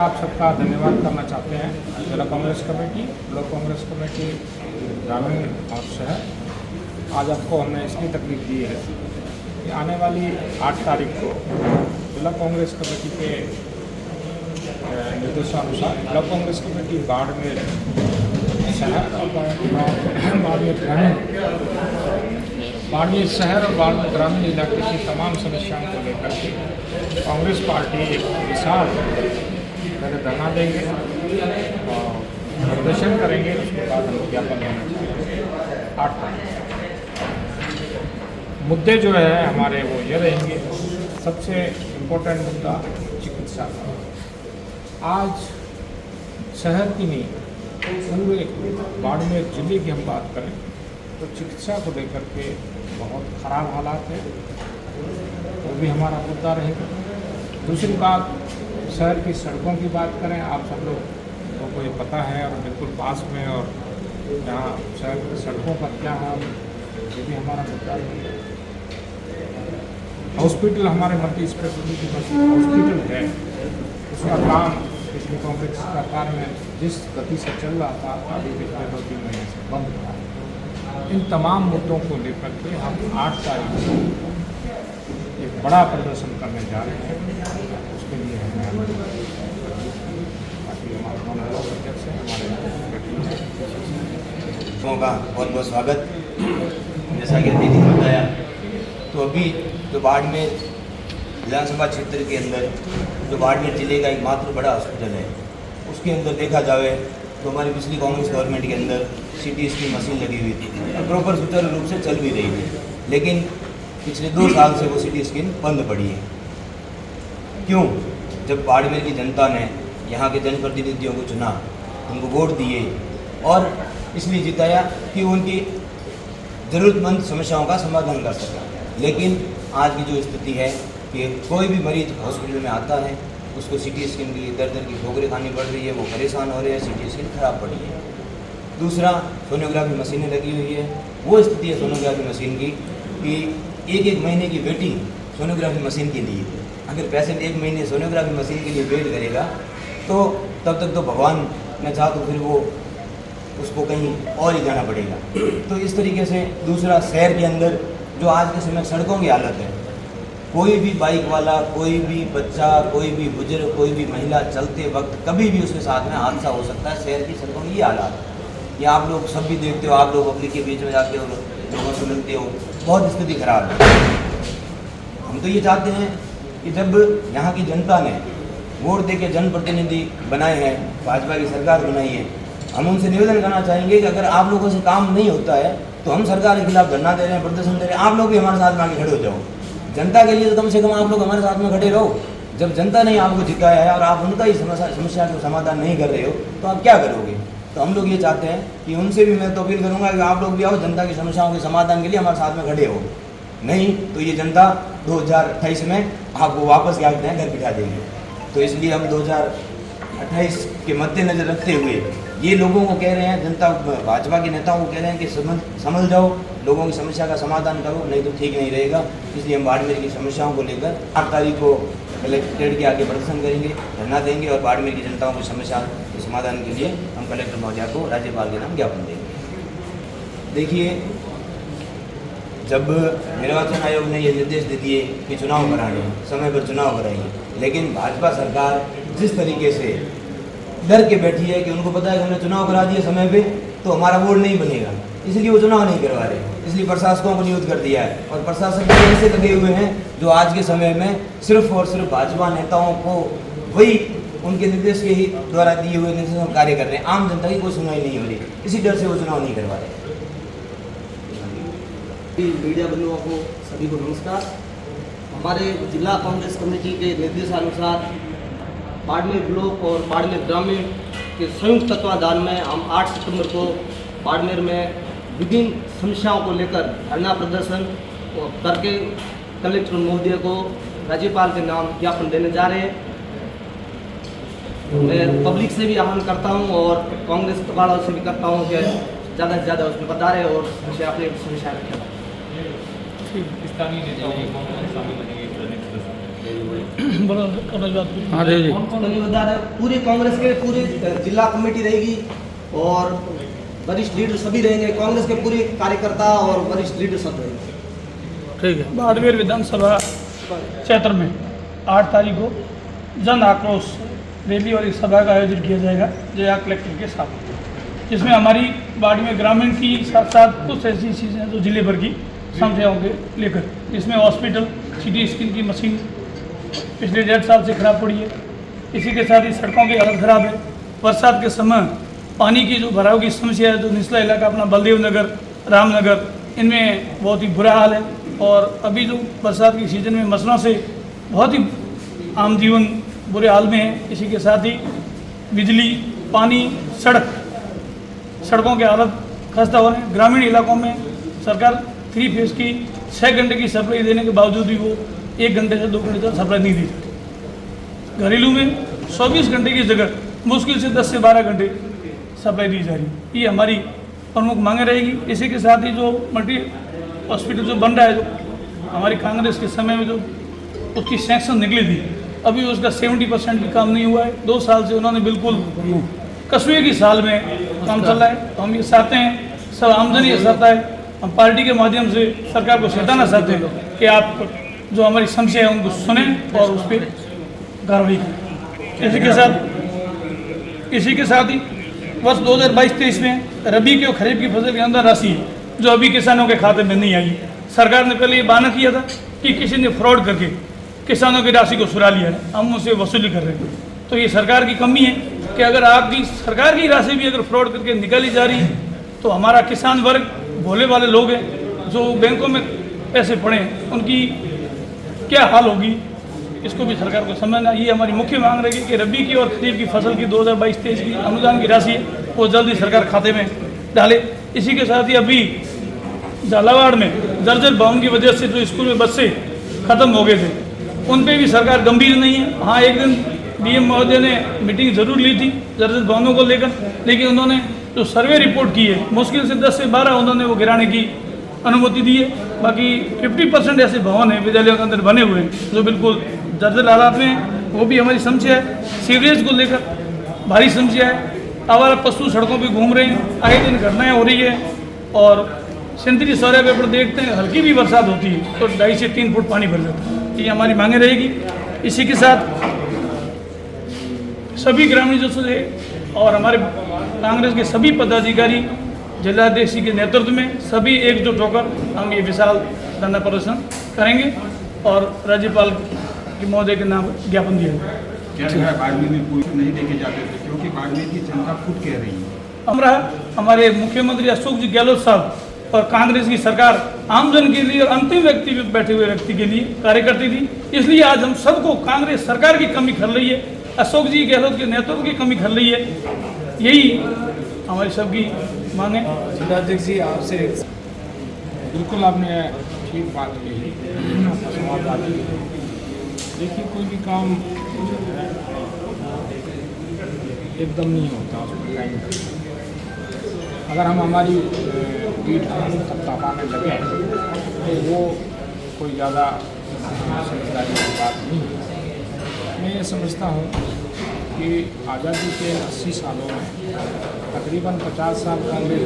आप सबका धन्यवाद करना चाहते हैं। जिला Congress committee, block Congress committee, ग्रामीण और शहर, आज आपको हमने इसकी तकलीफ दी है कि आने वाली 8 तारीख को जिला कांग्रेस कमेटी के निर्देशानुसार ब्लॉक कांग्रेस कमेटी बाड़मेर शहर और बाड़मेर शहर और बाड़मेर ग्रामीण इलाके की तमाम समस्याओं को लेकर के कांग्रेस पार्टी एक विशाल धरना देंगे और प्रदर्शन करेंगे। उसके बाद हम ज्ञापन देना चाहेंगे। 8 तारीख मुद्दे जो है हमारे वो ये रहेंगे। सबसे इम्पोर्टेंट मुद्दा चिकित्सा का। आज शहर की नहीं, पूरे बाड़मेर जिले की हम बात करें तो चिकित्सा को लेकर के बहुत ख़राब हालात है, वो भी हमारा मुद्दा रहेगा। दूसरी बात, शहर की सड़कों की बात करें, आप सब लोगों को ये पता है और बिल्कुल पास में, और यहाँ शहर की सड़कों का क्या हाल, ये भी हमारा मुद्दा है। हॉस्पिटल, हमारे मल्टी स्पेशलिटी हॉस्पिटल है, उसका काम पिछले कांग्रेस सरकार में जिस गति से चल रहा था अभी पिछले 2-3 महीने से बंद हुआ है। इन तमाम मुद्दों को लेकर के हम 8 तारीख को एक बड़ा प्रदर्शन करने जा रहे हैं। उसके लिए हमें हमारे अध्यक्ष हैं, हमारे का बहुत बहुत स्वागत। जैसा कि अभी बताया, तो अभी जो बाड़मेर विधानसभा क्षेत्र के अंदर जो बाड़मेर जिले का एकमात्र बड़ा हॉस्पिटल है, उसके अंदर देखा जाए तो हमारी पिछली कांग्रेस गवर्नमेंट के अंदर CT स्कैन मशीन लगी हुई थी और प्रॉपर सुचारू रूप से चल भी रही थी, लेकिन पिछले 2 साल से वो CT स्कैन बंद पड़ी है। क्यों? जब बाड़मेर की जनता ने यहाँ के जनप्रतिनिधियों को चुना, उनको वोट दिए और इसलिए जिताया कि उनकी ज़रूरतमंद समस्याओं का समाधान कर सका। लेकिन आज की जो स्थिति है कि कोई भी मरीज हॉस्पिटल में आता है, उसको CT स्कैन के लिए दर की ठोकरें खानी पड़ रही है, वो परेशान हो रहे हैं, CT स्कैन खराब पड़ी है। दूसरा, सोनोग्राफी मशीनें लगी हुई है। वो स्थिति है सोनोग्राफी मशीन की कि एक महीने की वेटिंग सोनोग्राफी मशीन के लिए। अगर पेशेंट 1 महीने सोनोग्राफी मशीन के लिए वेट करेगा तो तब तक तो भगवान न चाह तो फिर वो उसको कहीं और ही जाना पड़ेगा। तो इस तरीके से दूसरा, शहर के अंदर जो आज के समय सड़कों की हालत है, कोई भी बाइक वाला, कोई भी बच्चा, कोई भी बुजुर्ग, कोई भी महिला चलते वक्त कभी भी उसके साथ में हादसा हो सकता है। शहर की सड़कों में ये हालात है। ये आप लोग सब भी देखते हो, आप लोग पब्लिक के बीच में जाते हो, लोगों से मिलते हो, बहुत स्थिति खराब है। हम तो ये चाहते हैं कि जब यहाँ की जनता ने वोट दे के जनप्रतिनिधि बनाए हैं, भाजपा की सरकार बनाई है, हम उनसे निवेदन करना चाहेंगे कि अगर आप लोगों से काम नहीं होता है तो हम सरकार के खिलाफ धरना दे रहे हैं, प्रदर्शन दे रहे हैं, आप लोग भी हमारे साथ में आगे खड़े हो जाओ। जनता के लिए तो कम से कम आप लोग हमारे साथ में खड़े रहो। जब जनता ने आपको जिताया है और आप उनका ही समस्या का समाधान नहीं कर रहे हो तो आप क्या करोगे? तो हम लोग ये चाहते हैं कि उनसे भी मैं तो अपील करूँगा कि आप लोग भी आओ, जनता की समस्याओं के समाधान के लिए हमारे साथ में खड़े हो। नहीं तो ये जनता 2028 में आपको वापस क्या कहते हैं घर बिठा देंगे। तो इसलिए हम 2028 के मद्देनजर रखते हुए ये लोगों को कह रहे हैं, जनता भाजपा के नेताओं को कह रहे हैं कि समझ जाओ, लोगों की समस्या का समाधान करो, नहीं तो ठीक नहीं रहेगा। इसलिए हम बाड़मेर की समस्याओं को लेकर 8 तारीख को कलेक्ट्रेट के आगे प्रदर्शन करेंगे, धरना देंगे और बाड़मेर की जनताओं की समस्या के समाधान के लिए हम कलेक्टर महोदया को राज्यपाल के नाम ज्ञापन देंगे। देखिए, जब निर्वाचन आयोग ने ये निर्देश दे दिए कि चुनाव कराने, समय पर चुनाव कराइए, लेकिन भाजपा सरकार जिस तरीके से डर के बैठी है कि उनको पता है कि हमने चुनाव करा दिए समय पे तो हमारा वोट नहीं बनेगा, इसलिए वो चुनाव नहीं करवा रहे। इसलिए प्रशासकों को नियुक्त कर दिया है और प्रशासक ऐसे लगे हुए हैं जो आज के समय में सिर्फ और सिर्फ भाजपा नेताओं को वही उनके निर्देश के ही द्वारा दिए हुए निर्देशों में कार्य कर रहे हैं। आम जनता की कोई सुनवाई नहीं हो रही, इसी डर से वो चुनाव नहीं करवा रहे। मीडिया बंधुओं को सभी को नमस्कार। हमारे जिला कांग्रेस कमेटी के निर्देशानुसार बाड़मेर ब्लॉक और बाड़मेर ग्रामीण के संयुक्त तत्वाधान में हम 8 सितंबर को बाड़मेर में विभिन्न समस्याओं को लेकर धरना प्रदर्शन करके कलेक्टर महोदय को राज्यपाल के नाम ज्ञापन देने जा रहे हैं। मैं पब्लिक से भी आह्वान करता हूं और कांग्रेस वालों से भी करता हूं कि ज़्यादा से ज़्यादा उसमें बता रहे और अपनी समस्या रखें। स्थानीय नेताओं को शामिल रहेंगे। हाँ जी जी तो बता रहे पूरे कांग्रेस के पूरे जिला कमेटी रहेगी और वरिष्ठ लीडर सभी रहेंगे, कांग्रेस के पूरे कार्यकर्ता और वरिष्ठ लीडर सब रहेंगे। ठीक है। बाड़मेर विधानसभा क्षेत्र में 8 तारीख को जन आक्रोश रैली और एक सभा का आयोजन किया जाएगा जया कलेक्टर के साथ, जिसमें हमारी बाड़मेर ग्रामीण की साथ साथ कुछ ऐसी चीज़ें जो जिले भर की समस्याओं के लेकर, जिसमें हॉस्पिटल सिटी स्कैन की मशीन पिछले 1.5 साल से खराब पड़ी है। इसी के साथ ही सड़कों की हालत खराब है। बरसात के समय पानी की जो भराव की समस्या है, जो निचला इलाका अपना बलदेव नगर, रामनगर, इनमें बहुत ही बुरा हाल है। और अभी जो बरसात की सीज़न में मसलों से बहुत ही आम जीवन बुरे हाल में है। इसी के साथ ही बिजली, पानी, सड़कों की हालत खस्ता हो रहे हैं। ग्रामीण इलाकों में सरकार 3 फेज की 6 घंटे की सप्लाई देने के बावजूद भी वो 1 घंटे से 2 घंटे तक सप्लाई नहीं दी जाती। घरेलू में 24 घंटे की जगह मुश्किल से 10 से 12 घंटे सप्लाई दी जा रही है। ये हमारी प्रमुख मांगे रहेगी। इसी के साथ ही जो मल्टी हॉस्पिटल जो बन रहा है, जो हमारी कांग्रेस के समय में जो उसकी सैंक्शन निकली थी, अभी उसका 70% भी काम नहीं हुआ है। 2 साल से उन्होंने बिल्कुल कस्बे की साल में काम चल रहा है। तो हम ये चाहते हैं, सब आमदनी ये चाहता है, हम पार्टी के माध्यम से सरकार को सताना चाहते हैं कि आप जो हमारी समस्या है उनको सुने और उस पर कार्रवाई करें। इसी के साथ ही वर्ष 2022-23 में रबी के और खरीफ की फसल के अंदर राशि जो अभी किसानों के खाते में नहीं आई, सरकार ने पहले ये बहाना किया था कि किसी ने फ्रॉड करके किसानों की राशि को चुरा लिया है, हम उससे वसूली कर रहे हैं। तो ये सरकार की कमी है कि अगर आपकी सरकार की राशि भी अगर फ्रॉड करके निकाली जा रही है, तो हमारा किसान वर्ग भोले वाले लोग हैं जो बैंकों में पैसे पड़े हैं, उनकी क्या हाल होगी, इसको भी सरकार को समझना। ये हमारी मुख्य मांग रहेगी कि रबी की और खरीफ की फसल की 2022-23 की अनुदान की राशि है वो जल्दी सरकार खाते में डाले। इसी के साथ ही अभी झालावाड़ में जर्जर भवन की वजह से जो स्कूल में बच्चे ख़त्म हो गए थे, उन पर भी सरकार गंभीर नहीं है। हाँ, एक दिन डीएम महोदय ने मीटिंग ज़रूर ली थी जर्जर भवनों को लेकर, लेकिन उन्होंने जो सर्वे रिपोर्ट की है मुश्किल से 10 से 12 उन्होंने वो गिराने की अनुमति दी है। बाकी 50% ऐसे भवन हैं विद्यालयों के अंदर बने हुए हैं जो बिल्कुल जर्जर हालात में हैं। वो भी हमारी समस्या है। सीवरेज को लेकर भारी समस्या है। आवारा पशु सड़कों पे घूम रहे हैं, आए दिन घटनाएं हो रही है। और सेंतरी सौर्य पेपर देखते हैं, हल्की भी बरसात होती है तो 2.5 से 3 फुट पानी भर जाता है। ये हमारी मांगे रहेगी। इसी के साथ सभी ग्रामीणों से और हमारे कांग्रेस के सभी पदाधिकारी जिलाध्यक्ष के नेतृत्व में सभी एकजुट होकर हम ये विशाल धरना प्रदर्शन करेंगे और राज्यपाल के महोदय के नाम ज्ञापन दिया क्या है बाड़मेर में कोई नहीं देखे जाते थे क्योंकि बाड़मेर की जनता खुद कह रही है। हमारे मुख्यमंत्री अशोक जी गहलोत साहब और कांग्रेस की सरकार आमजन के लिए और अंतिम व्यक्ति पे बैठे हुए व्यक्ति के लिए कार्य करती थी। इसलिए आज हम सबको कांग्रेस सरकार की कमी खल रही है, अशोक जी गहलोत के नेतृत्व की कमी खल रही है। यही हमारी सबकी मांग है। जिलाध्यक्ष जी, आपसे बिल्कुल आपने ठीक बात कही, संवाद की। देखिए, कोई भी काम एकदम नहीं होता, उसमें टाइम लगता है। अगर हम हमारी पीठ थपथपाने लगे तो वो कोई ज़्यादा समझदारी की बात नहीं है। मैं ये समझता हूँ कि आज़ादी के 80 सालों में तकरीबन 50 साल कांग्रेस